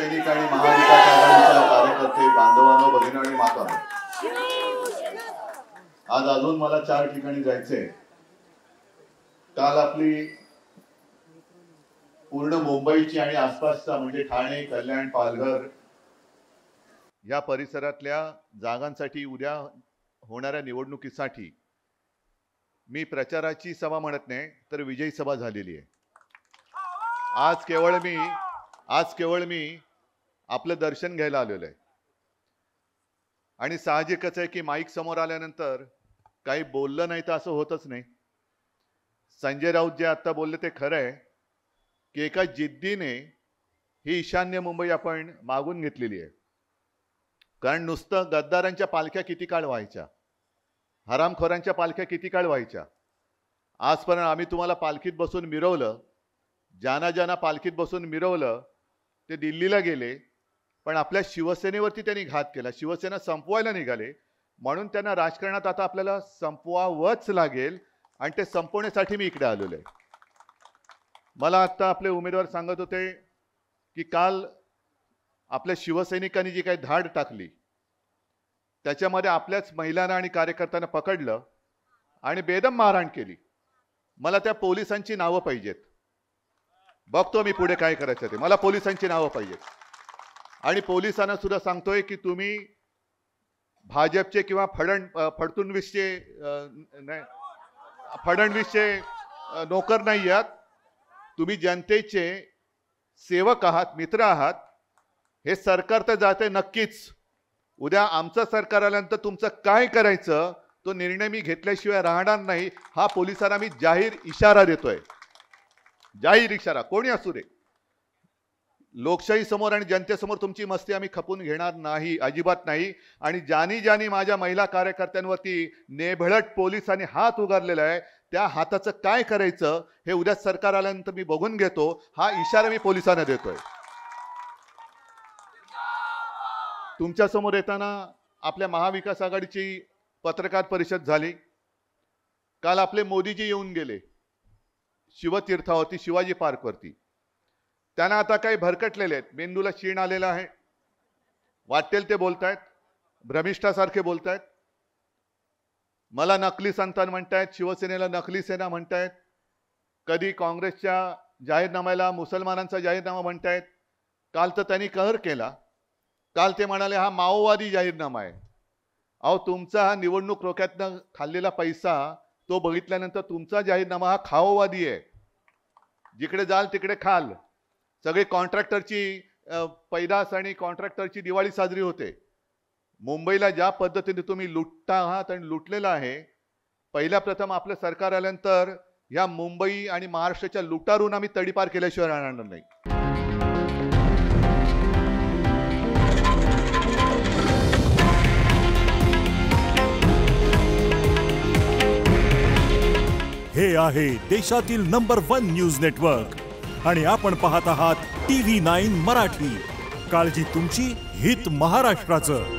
शिवसैनिक आणि महाविकास आघाडीच्या कार्यकर्ते बांधवांनो, भगिनी आणि मातांनो, आज अजून मला 4 ठिकाणी जायचंय. काल आपली पूर्ण मुंबईची आणि आसपासचा म्हणजे ठाणे, कल्याण, पालघर या परिसरातल्या जागांसाठी उद्या होणाऱ्या निवडणुकीसाठी मी प्रचाराची सभा म्हणत नाही तर विजयी सभा झालेली आहे. आज केवळ मी आपलं दर्शन घ्यायला आलेलो आहे. आणि साहजिकच आहे की माईक समोर आल्यानंतर काही बोललं नाही तर असं होतच नाही. संजय राऊत जे आता बोलले ते खरं आहे की एका जिद्दीने ही ईशान्य मुंबई आपण मागून घेतलेली आहे. कारण नुसतं गद्दारांच्या पालख्या किती काळ व्हायच्या, हरामखोरांच्या पालख्या किती काळ व्हायच्या. आजपर्यंत आम्ही तुम्हाला पालखीत बसून मिरवलं, ज्यांना पालखीत बसून मिरवलं ते दिल्लीला गेले, पण आपल्या शिवसेनेवरती त्यांनी घात केला. शिवसेना संपवायला निघाले, म्हणून त्यांना राजकारणात आता आपल्याला संपवावंच लागेल आणि ते संपवण्यासाठी मी इकडे आलेलो आहे. मला आता आपले उमेदवार सांगत होते की काल आपल्या शिवसैनिकांनी जी काही धाड टाकली त्याच्यामध्ये आपल्याच महिलांना आणि कार्यकर्त्यांना पकडलं आणि बेदम मारहाण केली. मला त्या पोलिसांची नावं पाहिजेत. बघतो मी पुढे काय करायचं ते. मला पोलिसांची नावं पाहिजेत. आणि पोलिसांना सुद्धा सांगतोय की तुम्ही भाजपचे किंवा फडणवीसचे नोकर नाही आहात. तुम्ही जनतेचे सेवक आहात, मित्र आहात. हे सरकार तर जाते नक्कीच. उद्या आमचं सरकार आल्यानंतर तुमचं काय करायचं तो निर्णय मी घेतल्याशिवाय राहणार नाही. हा पोलिसांना मी जाहीर इशारा देतोय. जाहीर इशारा, कोणी असू दे. लोकशाही समोर आणि जनतेसमोर तुमची मस्ती आम्ही खपून घेणार नाही, अजिबात नाही. आणि ज्यांनी माझ्या महिला कार्यकर्त्यांवरती नेभळट पोलिसांनी हात उगारलेला आहे त्या हाताचं काय करायचं हे उद्या सरकार आल्यानंतर मी बघून घेतो. हा इशारा मी पोलिसांना देतोय. तुमच्या समोर येताना आपल्या महाविकास आघाडीची पत्रकार परिषद झाली. काल आपले मोदीजी येऊन गेले शिवतीर्थावरती, शिवाजी पार्कवरती. त्यांना आता काही भरकटलेले आहेत, मेंदूला शीण आलेला आहे, वाटेल ते बोलतायत, भ्रमिष्ठासारखे बोलतायत. मला नकली संतान म्हणतायत, शिवसेनेला नकली सेना म्हणतायत, कधी काँग्रेसच्या जाहीरनाम्याला मुसलमानांचा जाहीरनामा म्हणतायत. काल तर त्यांनी कहर केला. काल ते म्हणाले हा माओवादी जाहीरनामा आहे. अहो, तुमचा हा निवडणूक रोख्यातनं खाल्लेला पैसा तो बघितल्यानंतर तुमचा जाहीरनामा हा खाओवादी आहे. जिकडे जाल तिकडे खाल. सगळे कॉन्ट्रॅक्टरची पैदास आणि कॉन्ट्रॅक्टरची दिवाळी साजरी होते. मुंबईला ज्या पद्धतीने तुम्ही लुटता आहात आणि लुटलेला आहे, पहिल्या प्रथम आपलं सरकार आल्यानंतर या मुंबई आणि महाराष्ट्राच्या लुटारून आम्ही तडीपार केल्याशिवाय राहणार नाही. हे आहे देशातील नंबर 1 न्यूज नेटवर्क आणि आपण पाहत आहात TV9 मराठी. काळजी तुमची, हित महाराष्ट्राचं.